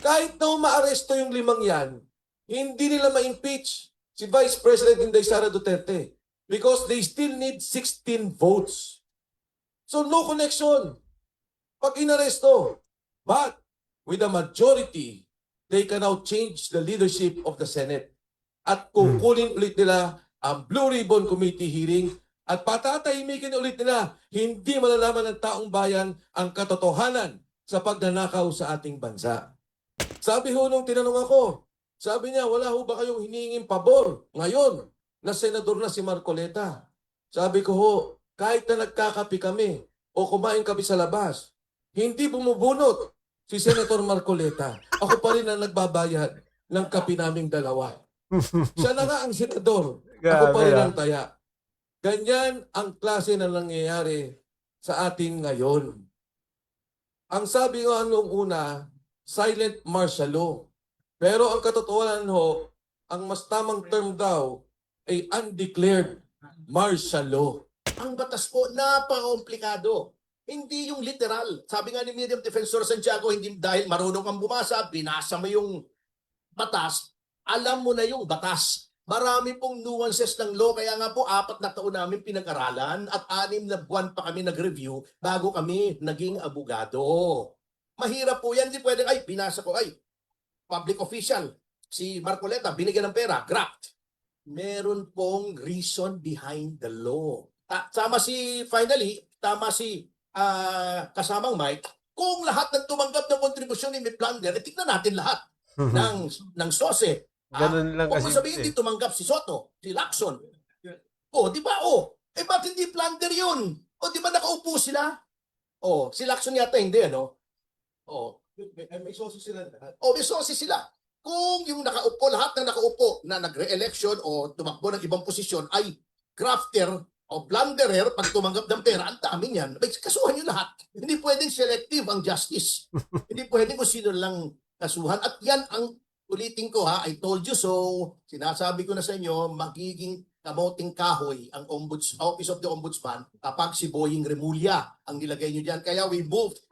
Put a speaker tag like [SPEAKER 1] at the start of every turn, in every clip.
[SPEAKER 1] Kahit na umaaresto yung limang yan, hindi nila ma-impeach si Vice President Inday Sara Duterte because they still need 16 votes. So no connection pag inaresto. But with a majority, they can now change the leadership of the Senate. At kukunin ulit nila ang Blue Ribbon Committee hearing at patatahimikin ulit nila, hindi malalaman ng taong bayan ang katotohanan sa pagnanakaw sa ating bansa. Sabi ho nung tinanong ako, sabi niya, wala ho ba kayong hinihinging pabor ngayon na senador na si Marcoleta? Sabi ko ho, kahit na nagkakapi kami o kumain kami sa labas, hindi bumubunot si Senator Marcoleta. Ako pa rin ang nagbabayad ng kapi naming dalawa. Siya na nga ang senador. Ako pa rin ang taya. Ganyan ang klase na nangyayari sa atin ngayon. Ang sabi nga nung una, silent martial law. Pero ang katotohanan ho, ang mas tamang term daw ay undeclared martial law.
[SPEAKER 2] Ang batas po, napaka-komplikado. Hindi yung literal. Sabi nga ni Miriam Defensor Santiago, hindi dahil marunong kang bumasa, binasa mo yung batas, alam mo na yung batas. Marami pong nuances ng law, kaya nga po 4 na taon namin pinag-aralan at 6 na buwan pa kami nag-review bago kami naging abogado. Mahirap po yan, hindi pwede, ay, binasa ko, ay, public official, si Marcoleta, binigyan ng pera, graft. Meron pong reason behind the law. Tama si kasamang Mike, kung lahat ng tumanggap ng kontribusyon ni may plunder, tignan natin lahat ng SOSE.
[SPEAKER 3] Ganun lang
[SPEAKER 2] Kung
[SPEAKER 3] kasi.
[SPEAKER 2] sabihin hindi tumanggap si Soto, si Lacson. O, di ba? O, eh ba't hindi plunder yun? O, di ba nakaupo sila? O, si Lacson yata hindi, ano? O,
[SPEAKER 1] May soso sila.
[SPEAKER 2] may SOSE sila. Kung yung nakaupo, lahat ng nakaupo na nagre-election o tumakbo ng ibang posisyon ay grafter o blunderer pag tumanggap ng pera, ang dami niyan. Kasuhan nyo lahat. Hindi pwedeng selective ang justice. Hindi pwedeng kung sino lang kasuhan. At yan ang ulitin ko ha, I told you so. Sinasabi ko na sa inyo, magiging kamoting kahoy ang Office of the Ombudsman kapag si Boying Remulla ang nilagay nyo dyan. Kaya we moved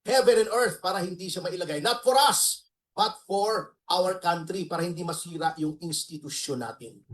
[SPEAKER 2] heaven and earth para hindi siya mailagay. Not for us, but for our country, para hindi masira yung institusyon natin.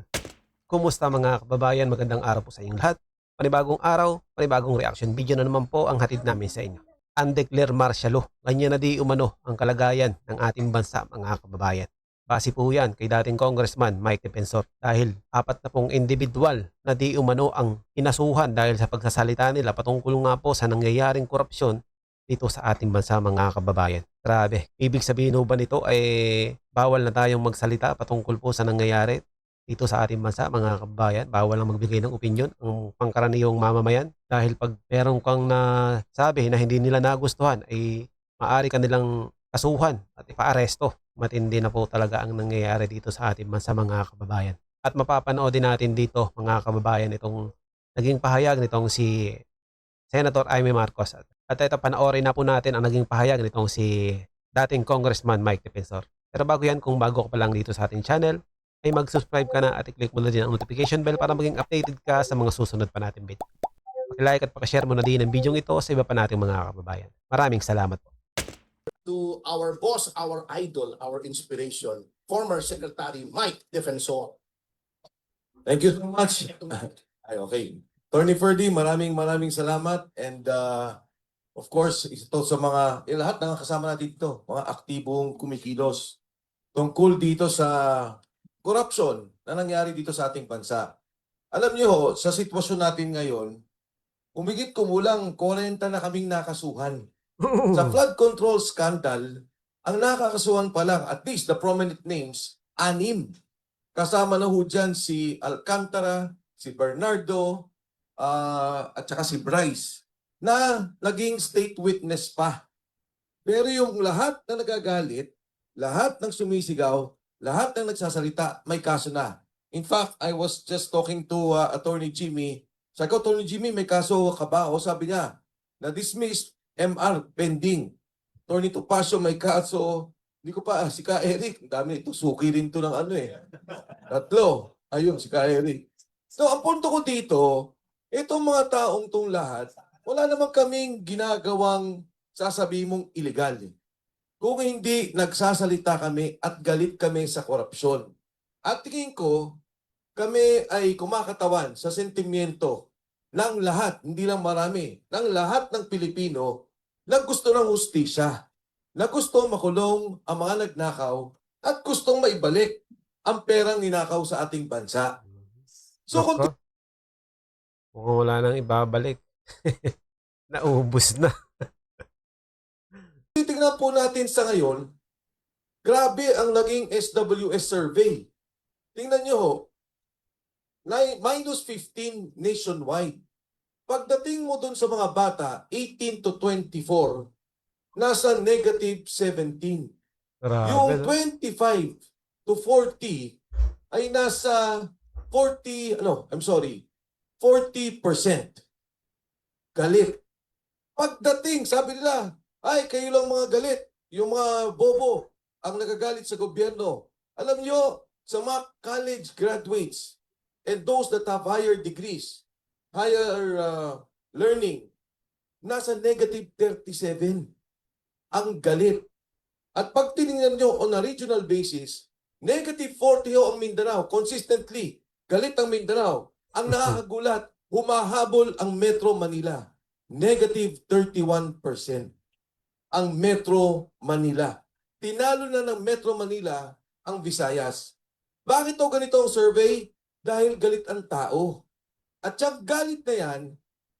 [SPEAKER 3] Kumusta mga kababayan? Magandang araw po sa inyong lahat. Panibagong araw, panibagong reaction video na naman po ang hatid namin sa inyo. Undeclared martial law. Ganyan na di umano ang kalagayan ng ating bansa mga kababayan. Base po yan kay dating Congressman Mike Defensor dahil 4 na pong individual na di umano ang inasuhan dahil sa pagsasalita nila patungkol nga po sa nangyayaring korupsyon dito sa ating bansa mga kababayan. Grabe. Ibig sabihin ba nito ay bawal na tayong magsalita patungkol po sa nangyayari dito sa ating bansa mga kababayan? Bawal lang magbigay ng opinion ang pangkaraniwang mamamayan dahil pag meron kang nasabi na hindi nila nagustuhan ay maaari ka nilang kasuhan at ipaaresto. Matindi na po talaga ang nangyayari dito sa ating bansa mga kababayan. At mapapanood din natin dito mga kababayan itong naging pahayag nitong si Senator Amy Marcos. At ito panoorin na po natin ang naging pahayag nitong si dating Congressman Mike Defensor. Pero bago yan, kung bago ka pa lang dito sa ating channel, ay mag-subscribe ka na at i-click mo na din ang notification bell para maging updated ka sa mga susunod pa natin video. Paki-like at paki-share mo na din ang video ito sa iba pa nating mga kababayan. Maraming salamat po.
[SPEAKER 2] To our boss, our idol, our inspiration, former Secretary Mike Defensor.
[SPEAKER 1] Thank you so much. Ay, okay. Attorney Ferdy, maraming salamat. And of course, ito sa mga, lahat ng kasama natin dito, mga aktibong kumikilos tungkol dito sa corruption na nangyari dito sa ating bansa. Alam niyo ho, sa sitwasyon natin ngayon, umigit kumulang 40 na kaming nakasuhan. Sa flood control scandal, ang nakakasuhan pa lang, at least the prominent names, 6. Kasama na ho dyan si Alcantara, si Bernardo, at saka si Bryce, na naging state witness pa. Pero yung lahat na nagagalit, lahat ng sumisigaw, lahat ng nagsasalita, may kaso na. In fact, I was just talking to Attorney Jimmy. Sabi ko, Attorney Jimmy, may kaso ka ba? O sabi niya, na-dismissed, MR, pending. Attorney Topacio, may kaso. Hindi ko pa, si Ka Eric, ang dami ito, suki rin to ng ano eh. 3. Ayun, si Ka Eric. So, ang punto ko dito, itong mga taong tong lahat, wala naman kaming ginagawang sasabihin mong illegal. kung hindi nagsasalita kami at galit kami sa korupsyon. At tingin ko, kami ay kumakatawan sa sentimiento ng lahat, hindi lang marami, ng lahat ng Pilipino na gusto ng hustisya, na gusto makulong ang mga nagnakaw at gustong maibalik ang perang ninakaw sa ating bansa. So kung
[SPEAKER 3] Nako, mukhang wala nang ibabalik. Naubos na.
[SPEAKER 1] titingnan po natin sa ngayon, grabe ang naging SWS survey. Tingnan nyo ho, minus 15 nationwide. Pagdating mo dun sa mga bata, 18 to 24, nasa negative 17.
[SPEAKER 3] Grabe,
[SPEAKER 1] Yung
[SPEAKER 3] no?
[SPEAKER 1] 25 to 40 ay nasa 40%. Galit. Pagdating, sabi nila, ay kayo lang mga galit. Yung mga bobo ang nagagalit sa gobyerno. Alam nyo, sa mga college graduates and those that have higher degrees, higher learning, nasa negative 37 ang galit. At pag tinignan nyo on a regional basis, negative 40 ho ang Mindanao. Consistently, galit ang Mindanao. Ang nakakagulat, humahabol ang Metro Manila. Negative 31% ang Metro Manila. Tinalo na ng Metro Manila ang Visayas. Bakit o ganito ang survey? Dahil galit ang tao. At yung galit na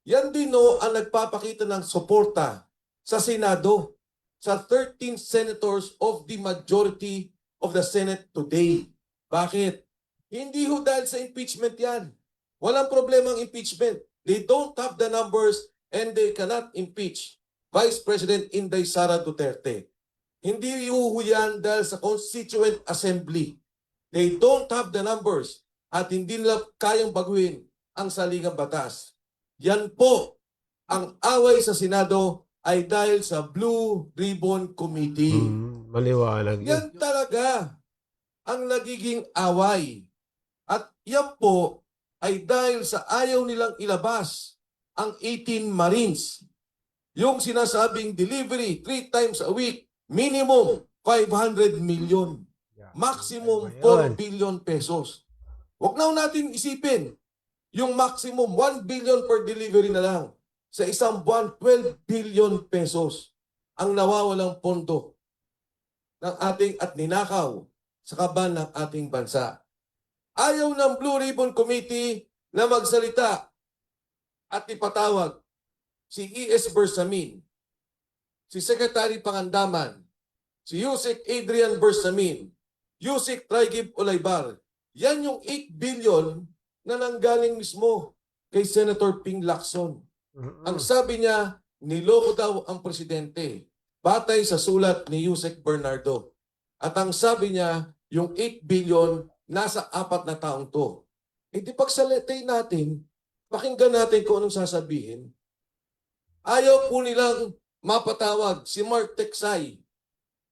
[SPEAKER 1] yan din no ang nagpapakita ng suporta sa Senado, sa 13 senators of the majority of the Senate today. Bakit? Hindi ho dahil sa impeachment yan. Walang problema ang impeachment. They don't have the numbers and they cannot impeach Vice President Inday Sara Duterte. Hindi ho yan dahil sa Constituent Assembly. They don't have the numbers at hindi nila kayang baguhin ang saligang batas. Yan po ang away sa Senado ay dahil sa Blue Ribbon Committee.
[SPEAKER 3] Maliwanag yun.
[SPEAKER 1] Yan talaga ang nagiging away. At yan po ay dahil sa ayaw nilang ilabas ang 18 Marines. Yung sinasabing delivery 3 times a week, minimum 500 million. Maximum 4 billion pesos. Huwag na natin isipin yung maximum 1 billion per delivery na lang. Sa isang buwan, 12 billion pesos ang nawawalang pondo ng ating at ninakaw sa kaban ng ating bansa. Ayaw ng Blue Ribbon Committee na magsalita at ipatawag si E.S. Bersamin, si Secretary Pangandaman, si Yusek Adrian Bersamin, Yusek Traigib Olaybar. Yan yung 8 billion na nanggaling mismo kay Senator Ping Lacson. Ang sabi niya, niloko daw ang presidente batay sa sulat ni Yusek Bernardo. At ang sabi niya, yung 8 billion nasa 4 na taong to. E di pagsalitay natin, pakinggan natin kung anong sasabihin. Ayaw po nilang mapatawag si Mark Teksay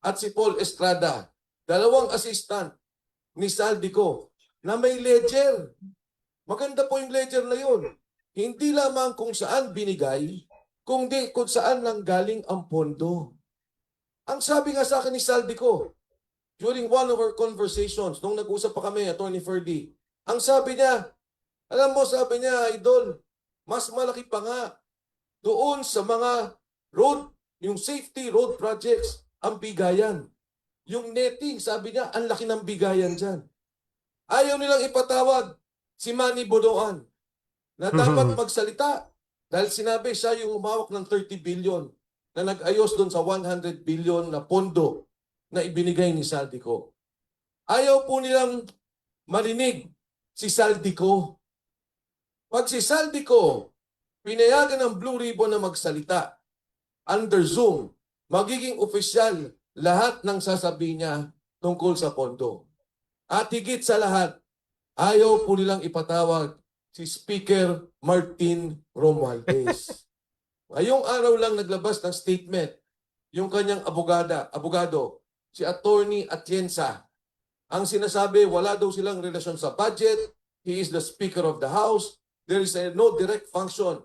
[SPEAKER 1] at si Paul Estrada, dalawang assistant ni Saldico, na may ledger. Maganda po yung ledger na yun. Hindi lamang kung saan binigay, kundi kung saan lang galing ang pondo. Ang sabi nga sa akin ni Saldico, during one of our conversations, nung nag-usap pa kami, Attorney Ferdy, ang sabi niya, alam mo, sabi niya, Idol, mas malaki pa nga doon sa mga road, yung safety road projects, ang bigayan. Yung netting, sabi niya, ang laki ng bigayan dyan. Ayaw nilang ipatawag si Manny Bodoan na dapat magsalita dahil sinabi siya yung umawak ng 30 billion na nag-ayos doon sa 100 billion na pondo na ibinigay ni Saldico. Ayaw po nilang marinig si Saldico. Pag si Saldico pinayagan ng Blue Ribbon na magsalita under Zoom, magiging opisyal lahat ng sasabihin niya tungkol sa pondo. At higit sa lahat, ayaw po nilang ipatawag si Speaker Martin Romualdez. Ngayong araw lang naglabas ng statement yung kanyang abogado, si Attorney Atienza. Ang sinasabi, wala daw silang relasyon sa budget. He is the Speaker of the House. There is no direct function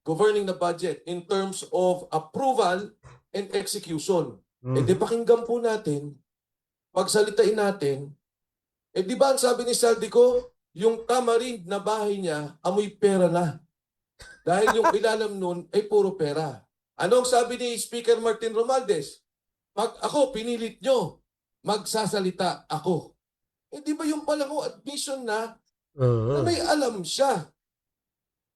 [SPEAKER 1] governing the budget in terms of approval and execution. Eh di pakinggan po natin, pagsalitain natin. Eh di ba ang sabi ni Saldico, yung tamarind na bahay niya, amoy pera na. Dahil yung ilalim nun ay puro pera. Anong sabi ni Speaker Martin Romualdez? Pag ako pinilit nyo, magsasalita ako. Eh di ba yung pala ko admission na may alam siya.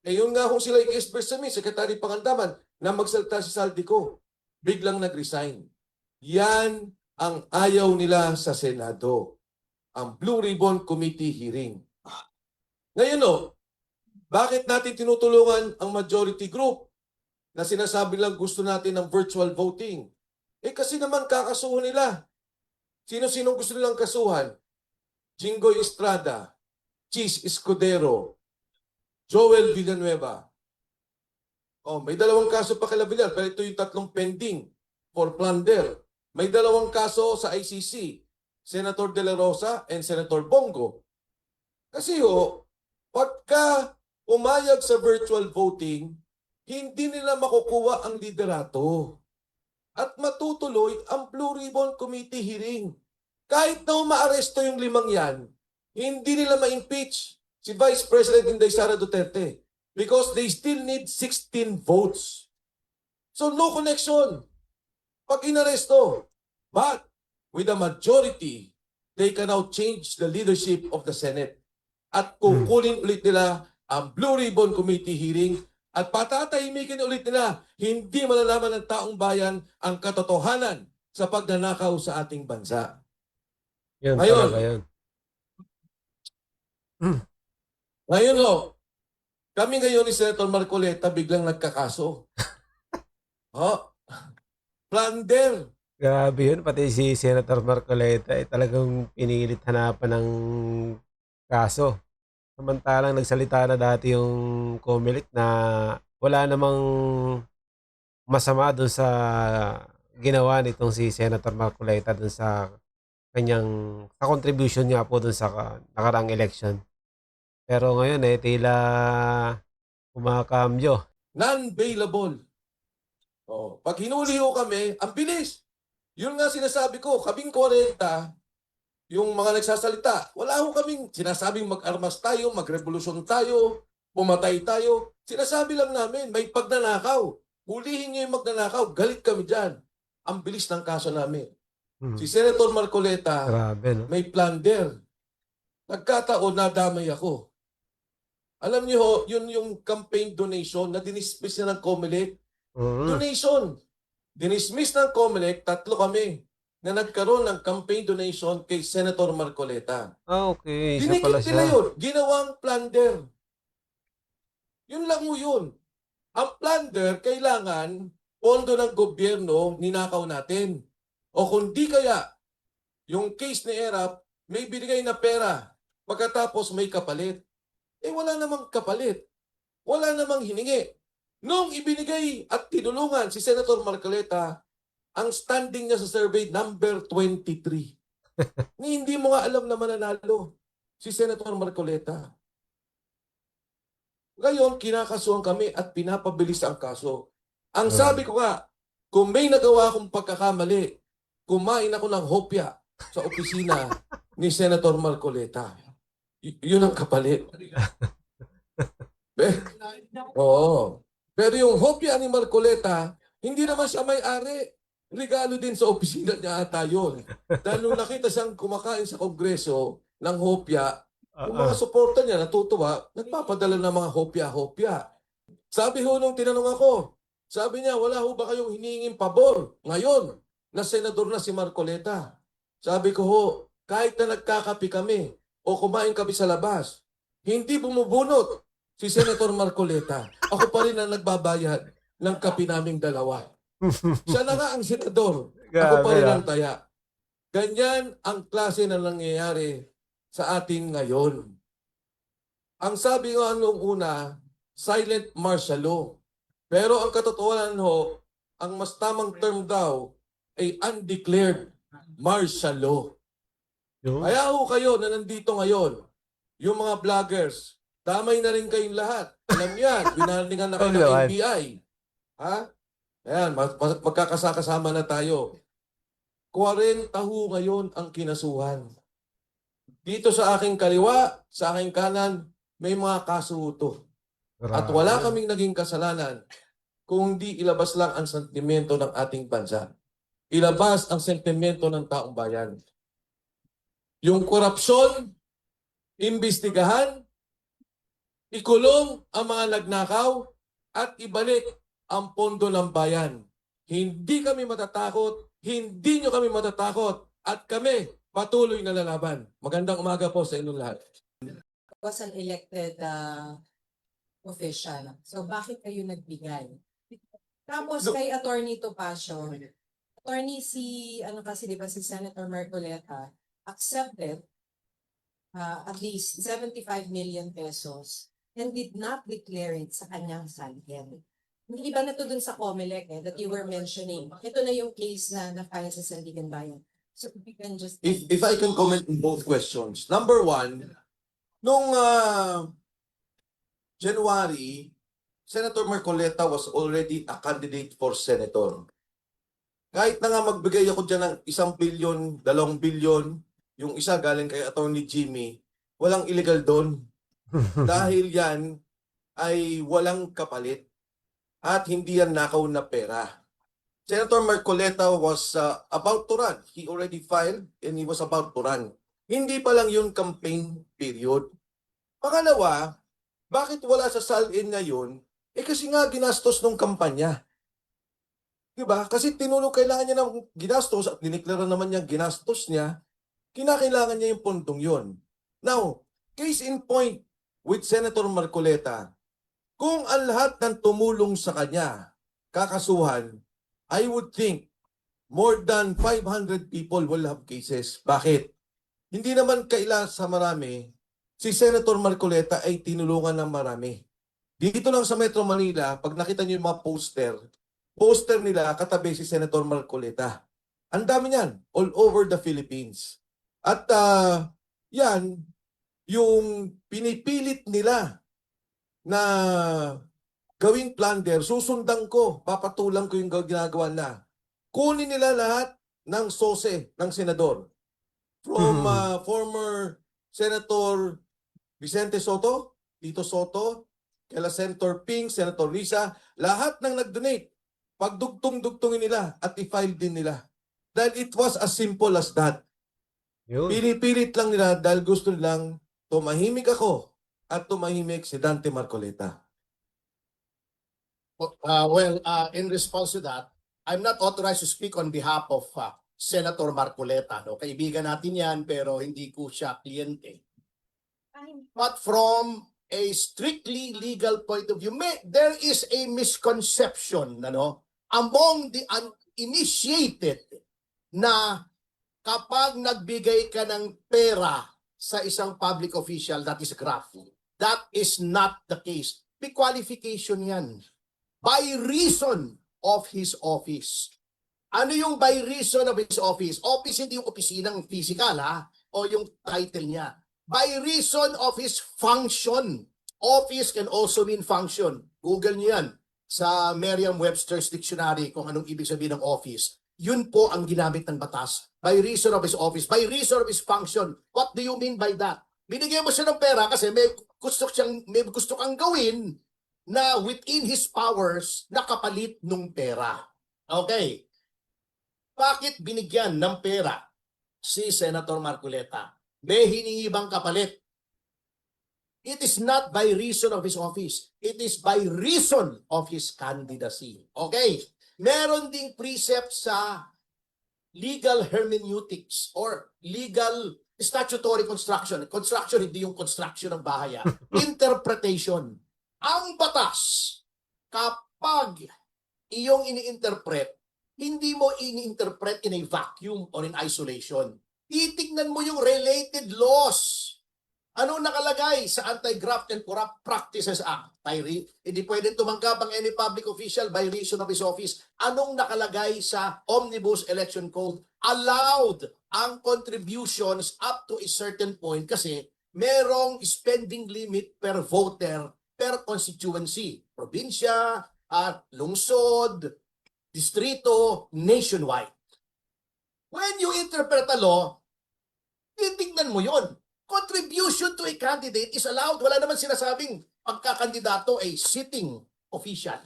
[SPEAKER 1] Eh yun nga kung sila i-express sa amin, Secretary Pangandaman, na magsalita si Saldico, biglang nag-resign. Yan ang ayaw nila sa Senado. Ang Blue Ribbon Committee hearing. Ngayon bakit natin tinutulungan ang majority group na sinasabi lang gusto natin ng virtual voting? Eh kasi naman kakasuhan nila. Sino-sino gusto nilang kasuhan? Jinggoy Estrada, Cheese Escudero, Joel Villanueva. May 2 kaso pa kila Villar, pero ito yung 3 pending for plunder. May 2 kaso sa ICC, Senator De La Rosa and Senator Bongo. Kasi pagka umayag sa virtual voting, hindi nila makukuha ang liderato. At matutuloy ang Blue Ribbon Committee hearing. Kahit na umaaresto yung 5 yan, hindi nila ma-impeach si Vice President Inday Sara Duterte because they still need 16 votes. So no connection pag inaresto. But with a majority, they can now change the leadership of the Senate. At kukunin ulit nila ang Blue Ribbon Committee hearing at patatahimikin ulit nila, hindi malalaman ng taong bayan ang katotohanan sa pagnanakaw sa ating bansa.
[SPEAKER 3] Yun
[SPEAKER 1] Ngayon.
[SPEAKER 3] talaga yun.
[SPEAKER 1] Ngayon kami ngayon ni Senator Marcoleta biglang nagkakaso. Plunder.
[SPEAKER 3] Grabe yun. Pati si Senator Marcoleta talagang pinilit hanapan ng kaso. Samantalang nagsalita na dati yung Comelec na wala namang masama dun sa ginawa nitong si Senator Marcoleta dun sa sa contribution niya po dun sa nakaraang election. Pero ngayon tila kumakambyo.
[SPEAKER 1] Non-bailable. Pag hinuli kami, ang bilis. Yun nga sinasabi ko, kaming 40, yung mga nagsasalita, wala kaming sinasabing mag-armas tayo, magrevolusyon tayo, pumatay tayo. Sinasabi lang namin, may pagnanakaw. Hulihin niyo yung magnanakaw, galit kami dyan. Ang bilis ng kaso namin. Si Senator Marcoleta,
[SPEAKER 3] Grabe, no?
[SPEAKER 1] may plunder. Nagkataon, nadamay ako. Alam niyo yun yung campaign donation na dinismiss na ng Comelec. Donation. Dinismiss ng Comelec, 3 kami na nagkaroon ng campaign donation kay Senator Marcoleta.
[SPEAKER 3] Okay. Siya pala
[SPEAKER 1] Dinikit nila
[SPEAKER 3] siya.
[SPEAKER 1] yun. Ginawang plunder. Yun lang yun. Ang plunder, kailangan pondo ng gobyerno ninakaw natin. O kung di kaya, yung case ni ERAP, may binigay na pera. Pagkatapos may kapalit. Wala namang kapalit. Wala namang hiningi. Nung ibinigay at tinulungan si Senator Marcoleta, ang standing niya sa survey, number 23. Hindi mo nga alam na mananalo si Senator Marcoleta. Ngayon, kinakasuhan kami at pinapabilis ang kaso. Ang sabi ko nga, kung may nagawa akong pagkakamali, kumain ako ng hopya sa opisina ni Senator Marcoleta. Yun ang kapalit. Oo. Pero yung hopya ni Marcoleta, hindi naman siya may-ari. Regalo din sa opisina niya ata yun. Dahil nung nakita siyang kumakain sa kongreso ng hopya, yung mga suporta niya natutuwa, nagpapadala ng mga hopya-hopya. Sabi nung tinanong ako, sabi niya, wala ho ba kayong hinihinging pabor ngayon na senador na si Marcoleta? Sabi ko kahit na nagkakapi kami o kumain kami sa labas, hindi bumubunot si Senator Marcoleta. Ako pa rin ang nagbabayad ng kapi naming 2. Siya na nga ang senador. Ako pa rin ang taya. Ganyan ang klase na nangyayari sa atin ngayon. Ang sabi nga noong una, silent martial law. Pero ang katotohanan ang mas tamang term daw ay undeclared martial law. Kaya kayo na nandito ngayon, yung mga vloggers, damay na rin kayong lahat. Alam yan, binalingan na kayo ng NBI. Ha? Ayan, magkakasakasama na tayo. 40 ho ngayon ang kinasuhan. Dito sa aking kaliwa, sa aking kanan, may mga kaso to. At wala kaming naging kasalanan kung di ilabas lang ang sentimento ng ating bansa. Ilabas ang sentimento ng taong bayan. Yung korupsyon, imbestigahan, ikulong ang mga nagnakaw, at ibalik ang pondo ng bayan. Hindi kami matatakot, hindi nyo kami matatakot, at kami patuloy na lalaban. Magandang umaga po sa inyong lahat.
[SPEAKER 4] Was an elected official. So bakit kayo nagbigay? Tapos
[SPEAKER 1] No.
[SPEAKER 4] kay Attorney Topacio, Attorney ano kasi di ba si Senator Marcoleta accepted at least 75 million pesos and did not declare it sa kanyang salary. Hindi iba na to dun sa COMELEC that you were mentioning. Ito na yung case na na-file sa Sandigan Bayan. So if you can just...
[SPEAKER 1] If I can comment on both questions. Number one, nung January, Senator Marcoleta was already a candidate for senator. Kahit na nga magbigay ako dyan ng 1 billion, 2 billion, yung isa galing kay Attorney Jimmy, walang illegal doon. Dahil yan ay walang kapalit at hindi yan nakaw na pera. Senator Marcoleta was about to run. He already filed and he was about to run. Hindi pa lang yung campaign period. Pangalawa, bakit wala sa SALN ngayon? Kasi nga ginastos nung kampanya. Diba? Kasi kailangan niya ng ginastos at diniklara naman niya ginastos niya, kinakailangan niya yung puntong yon. Now, case in point with Senator Marcoleta, kung ang lahat ng tumulong sa kanya, kakasuhan, I would think more than 500 people will have cases. Bakit? Hindi naman kailangan sa marami, si Senator Marcoleta ay tinulungan ng marami. Dito lang sa Metro Manila, pag nakita niyo yung mga poster nila katabi si Senator Marcoleta. Ang dami niyan, all over the Philippines. At yan, yung pinipilit nila na gawing plunder, susundan ko, papatulang ko yung ginagawa na. Kunin nila lahat ng sose ng senador. From former Senator Vicente Soto, Tito Soto, kala Senator Ping, Senator Risa, lahat ng nag-donate, pagdugtong-dugtongin nila at i-file din nila. Dahil it was as simple as that.
[SPEAKER 3] Yun.
[SPEAKER 1] Pinipilit lang nila dahil gusto nilang tumahimik ako at tumahimik si Dante Marcoleta.
[SPEAKER 2] In response to that, I'm not authorized to speak on behalf of Senator Marcoleta. No? Kaibigan natin yan, pero hindi ko siya kliyente. But from a strictly legal point of view, there is a misconception among the uninitiated na kapag nagbigay ka ng pera sa isang public official, that is graft. That is not the case. May qualification yan. By reason of his office. Ano yung by reason of his office? Office hindi yung opisinang physical o yung title niya. By reason of his function. Office can also mean function. Google niyo yan sa Merriam-Webster's dictionary kung anong ibig sabihin ng office. Yun po ang ginamit ng batas. By reason of his office. By reason of his function. What do you mean by that? Binigyan mo siya ng pera kasi may gusto kang gawin na within his powers nakapalit nung pera. Okay. Bakit binigyan ng pera si Senator Marcoleta? May hinihingi bang kapalit? It is not by reason of his office. It is by reason of his candidacy. Okay. Meron ding precept sa legal hermeneutics or legal statutory construction. Construction, hindi yung construction ng bahay. Interpretation. Ang batas, kapag iyong ini-interpret, hindi mo ini-interpret in a vacuum or in isolation. Titignan mo yung related laws. Anong nakalagay sa Anti-Graft and Corrupt Practices Act? Hindi pwedeng tumanggap ang any public official by reason of his office. Anong nakalagay sa Omnibus Election Code? Allowed ang contributions up to a certain point kasi merong spending limit per voter per constituency. Probinsya, lungsod, distrito, nationwide. when you interpret a law, titignan mo yon. Contribution to a candidate is allowed. Wala naman sinasabing pagkakandidato ay sitting official.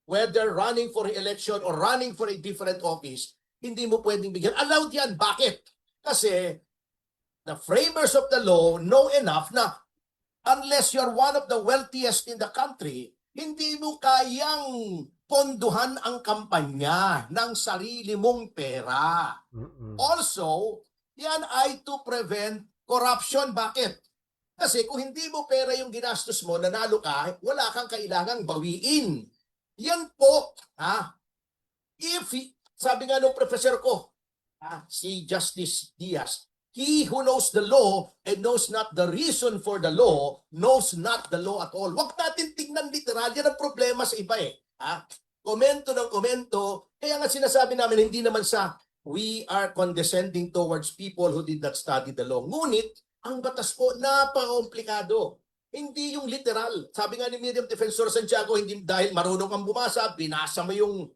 [SPEAKER 2] Whether running for election or running for a different office, hindi mo pwedeng bigyan. Allowed yan. Bakit? Kasi the framers of the law know enough na unless you're one of the wealthiest in the country, hindi mo kayang ponduhan ang kampanya ng sarili mong pera. Also, yan ay to prevent corruption. Bakit? Kasi kung hindi mo pera yung ginastos mo, nanalo ka, wala kang kailangang bawiin. Yan po, sabi nga nung professor ko, si Justice Diaz, he who knows the law and knows not the reason for the law, knows not the law at all. Huwag natin tignan literal. Yan ang problema sa iba eh. Komento ng komento. Kaya nga sinasabi namin, hindi naman sa we are condescending towards people who did not study the law. Ngunit, ang batas po, napaka-komplikado. Hindi yung literal. Sabi nga ni Miriam Defensor Santiago, hindi dahil marunong kang bumasa, binasa mo yung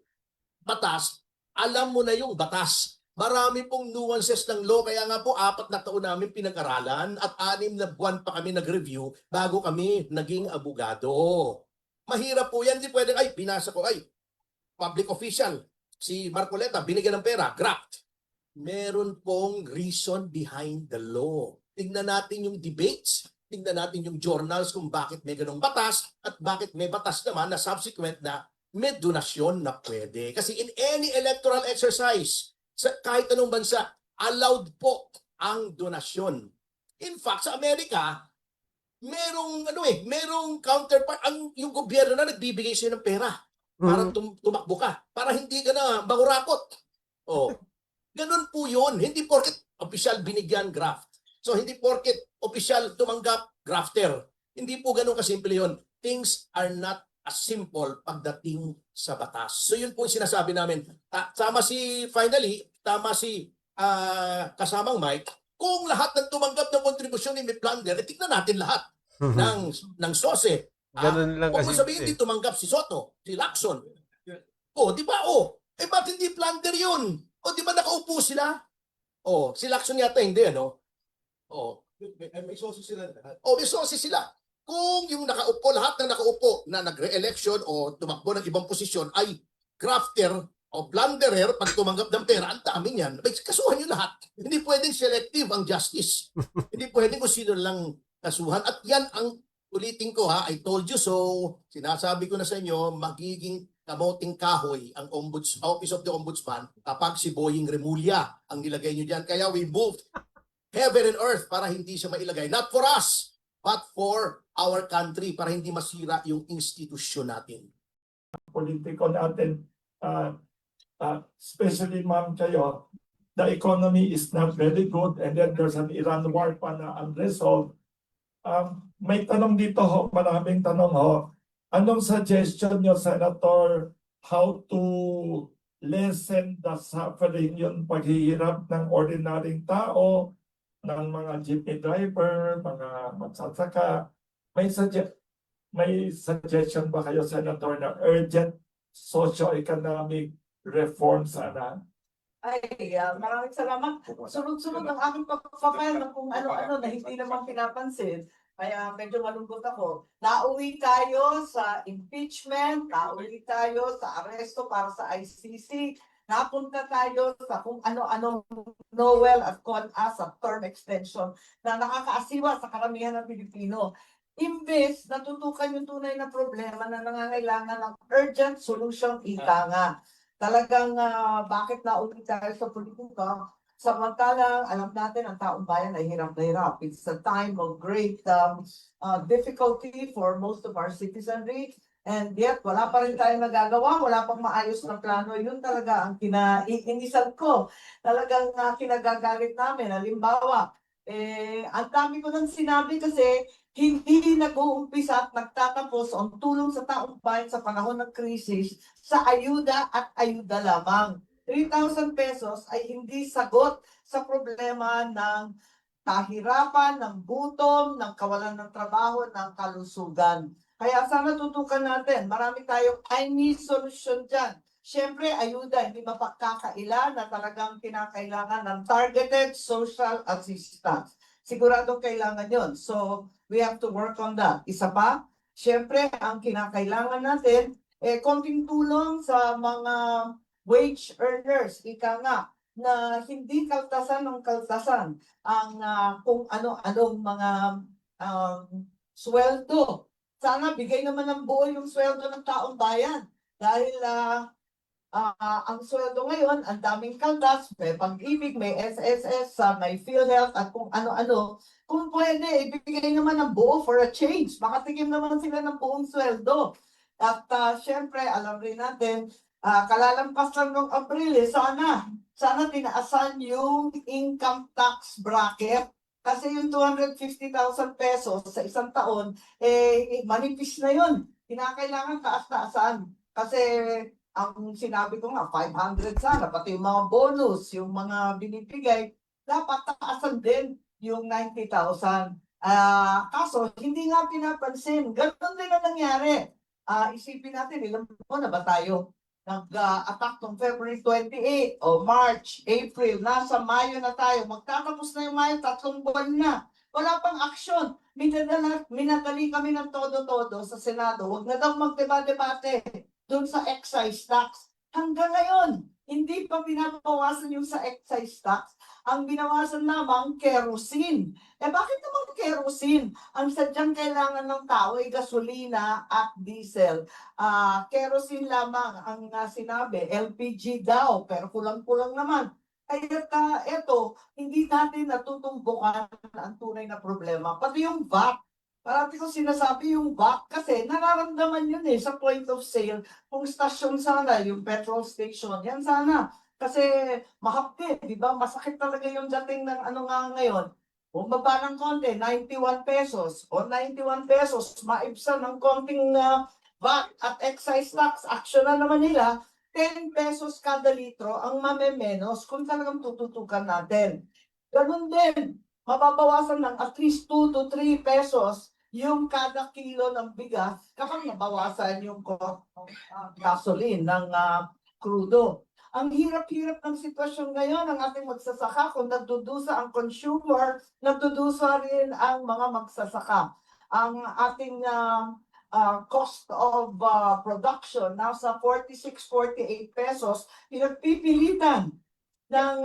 [SPEAKER 2] batas, alam mo na yung batas. Marami pong nuances ng law, kaya nga po 4 na taon namin pinag-aralan at 6 na buwan pa kami nag-review bago kami naging abogado. Mahirap po yan, hindi pwedeng, ay, binasa ko, ay, public official, si Marcoleta, binigyan ng pera, graft. Meron pong reason behind the law. Tingnan natin yung debates, tingnan natin yung journals kung bakit may ganong batas at bakit may batas naman na subsequent na may donasyon na pwede. Kasi in any electoral exercise, sa kahit anong bansa, allowed po ang donasyon. In fact, sa Amerika, merong counterpart, yung gobyerno na nagbibigay sa'yo ng pera para tumakbo ka, para hindi ka na mangurakot. Ganun po yun. Hindi porket official binigyan graft. So hindi porket official tumanggap grafter. Hindi po ganun kasimple yun. Things are not as simple pagdating sa batas. So yun po yung sinasabi namin. Tama si kasamang Mike, kung lahat ng tumanggap ng kontribusyon ni may plunder, tignan natin lahat ng SOSE.
[SPEAKER 3] Ganun lang
[SPEAKER 2] Kung
[SPEAKER 3] kasi.
[SPEAKER 2] sabihin hindi tumanggap si Soto, si Lacson. Di ba? Ba't hindi plunder yun? Di ba nakaupo sila? Si Lacson yata hindi, ano?
[SPEAKER 1] May sources sila.
[SPEAKER 2] May SOSE sila. Kung yung lahat ng nakaupo na nagre-election o tumakbo ng ibang posisyon ay grafter o blunderer pag tumanggap ng pera, ang dami niyan. Kasuhan nyo lahat. Hindi pwedeng selective ang justice. Hindi pwedeng kung sino lang kasuhan. At yan ang ulitin ko I told you so. Sinasabi ko na sa inyo, magiging kamoting kahoy ang Office of the Ombudsman kapag si Boying Remulla ang nilagay nyo dyan. Kaya we moved heaven and earth para hindi siya mailagay. Not for us, but for our country, para hindi masira yung institusyon natin.
[SPEAKER 5] Politiko natin, especially ma'am kayo, the economy is not very good and then there's an Iran war pa na unresolved. May tanong dito maraming tanong Anong suggestion nyo, Senator, how to lessen the suffering, yung paghihirap ng ordinaryong tao, ng mga jeepney driver, mga magsasaka? May suggestion ba kayo, Senator, na urgent socio-economic reform sana?
[SPEAKER 6] Maraming salamat. Sunod-sunod ang aking pagpapayal ng kung ano-ano na hindi naman pinapansin. Kaya medyo malungkot ako. Nauwi tayo sa impeachment, nauwi tayo sa aresto para sa ICC, napunta tayo sa kung ano-ano Noel at CONAS at term extension na nakakaasiwa sa karamihan ng Pilipino. Imbes natutukan yung tunay na problema na nangangailangan ng urgent solution, ika nga. Talagang bakit nauwi tayo sa politika? Samantalang alam natin ang taong bayan ay hirap na hirap. It's a time of great difficulty for most of our citizenry. And yet, wala pa rin tayong nagagawa, wala pang maayos na plano. Yun talaga ang inisan ko. Talagang kinagagalit namin. Halimbawa, ang dami ko nang sinabi kasi hindi nag-uumpisa at nagtatapos ang tulong sa taong bayan sa panahon ng krisis sa ayuda at ayuda lamang. 3,000 pesos ay hindi sagot sa problema ng kahirapan, ng gutom, ng kawalan ng trabaho, ng kalusugan. Kaya sana tutukan natin. Marami tayong I need solution dyan. Siyempre, ayuda, hindi mapagkakaila na talagang kinakailangan ng targeted social assistance. Siguradong kailangan yon. So, we have to work on that. Isa pa, siyempre, ang kinakailangan natin, konting tulong sa mga wage earners. Ika nga, na hindi kaltasan ng kaltasan ang kung ano-anong mga sweldo. Sana bigay naman ng buo yung sweldo ng taong bayan. Dahil ang sweldo ngayon, ang daming kaltas, may pag-ibig, may SSS, may PhilHealth at kung ano-ano. Kung pwede, ibigay naman ng buo for a change. Makatikim naman sila ng buong sweldo. At syempre, alam rin natin, kalalampas lang ng Abril, sana tinaasan yung income tax bracket. Kasi yung 250,000 pesos sa isang taon, manipis na yun. Kinakailangan taas-taasan. Kasi ang sinabi ko nga, 500 sana, pati yung mga bonus, yung mga binibigay, dapat taasan din yung 90,000. Kaso, hindi nga pinapansin. Ganun din ang nangyari. Isipin natin, ilang buwan na ba tayo? Nag-attack noong February 28 o March, April, nasa Mayo na tayo. Magtatapos na yung Mayo, 3 buwan na. Wala pang aksyon. Minadali kami ng todo-todo sa Senado. Huwag na daw magdeba-debate doon sa excise tax. Hanggang ngayon, hindi pa binabawasan yung sa excise tax. Ang binawasan lamang, kerosene. Bakit naman kerosene? Ang sadyang kailangan ng tao ay gasolina at diesel. Kerosene lamang ang sinabi, LPG daw, pero kulang-kulang naman. Kaya ito, hindi natin natutumbukan ang tunay na problema. Pati yung VAT. Parati ko sinasabi yung VAT kasi nararamdaman yun sa point of sale. Kung stasyon sana, yung petrol station, yan sana. Kasi mahapdi, di ba? Masakit talaga yung dating ng ngayon. Bumaba ng konti, 91 pesos. O 91 pesos, maibsan ng konting VAT at excise tax. Action na naman nila, 10 pesos kada litro ang mamemenos kung talagang tututukan natin. Ganun din, mababawasan ng at least 2 to 3 pesos yung kada kilo ng bigas kapag nabawasan yung gasoline ng crudo. Ang hirap-hirap ng sitwasyon ngayon ng ating magsasaka. Kung nagdudusa ang consumer, nagdudusa rin ang mga magsasaka. Ang ating cost of production nasa 46-48 pesos, pinagpipilitan ng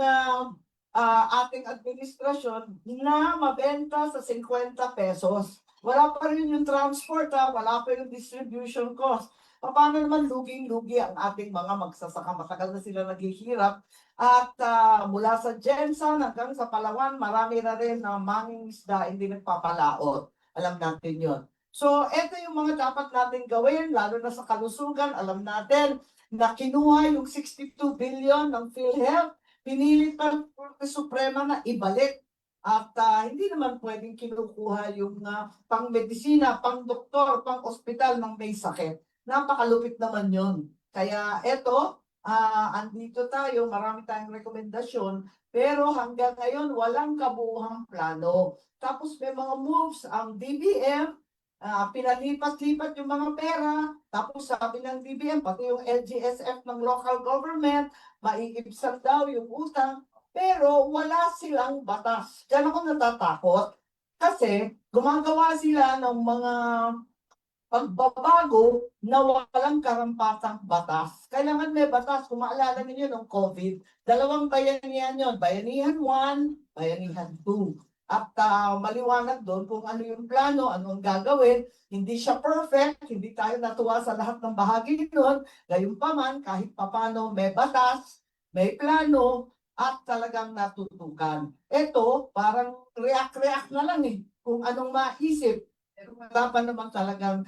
[SPEAKER 6] ating administrasyon na mabenta sa 50 pesos. Wala pa rin yung transport, wala pa yung distribution cost. Paano naman luging-lugi ang ating mga magsasaka? Matagal na sila naghihirap. At mula sa Jensen hanggang sa Palawan, marami na rin na mangingisda hindi nagpapalaot. Alam natin yon. So, ito yung mga dapat natin gawin, lalo na sa kalusugan. Alam natin na kinuha yung 62 billion ng PhilHealth, pinilit ng Korte Suprema na ibalik. At hindi naman pwedeng kinukuha yung pang-medisina, pang-doktor, pang-ospital ng may sakit. Napakalupit naman yun. Kaya eto, andito tayo, marami tayong rekomendasyon, pero hanggang ngayon walang kabuuhang plano. Tapos may mga moves ang DBM, pinalipat-lipat yung mga pera, tapos sabi ng DBM, pati yung LGSF ng local government, maiibsan daw yung utang, pero wala silang batas. Diyan ako natatakot kasi gumagawa sila ng mga pagbabago na walang karampatang batas. Kailangan may batas. Kung maalala ninyo ng COVID, dalawang bayanihan yon, Bayanihan 1, Bayanihan 2. At maliwanag doon kung ano yung plano, anong gagawin. Hindi siya perfect, hindi tayo natuwa sa lahat ng bahagi doon. Gayunpaman, kahit papano may batas, may plano, at talagang natutukan. Ito, parang react na lang kung anong maisip. Pero wala naman talagang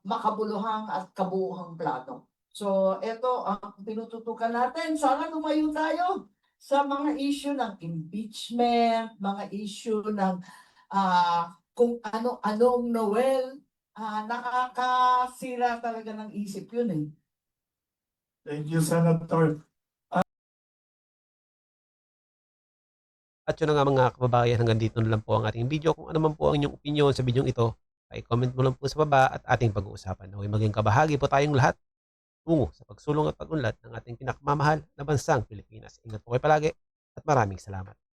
[SPEAKER 6] makabuluhang at kabuuhang plano. So, ito ang tinututukan natin. Sana lumayo tayo sa mga issue ng impeachment, mga issue ng kung ano-anong Noel. Nakakasira talaga ng isip yun
[SPEAKER 5] Thank you, Senator.
[SPEAKER 3] At yun na nga mga kababayan, hanggang dito na lang po ang ating video. Kung ano man po ang inyong opinion sa video ito, ay comment mo lang po sa baba at ating pag-uusapan. Okay, maging kabahagi po tayong lahat. tungo sa pagsulong at pag-unlad ng ating pinakamamahal na bansang Pilipinas. Ingat po kayo palagi at maraming salamat.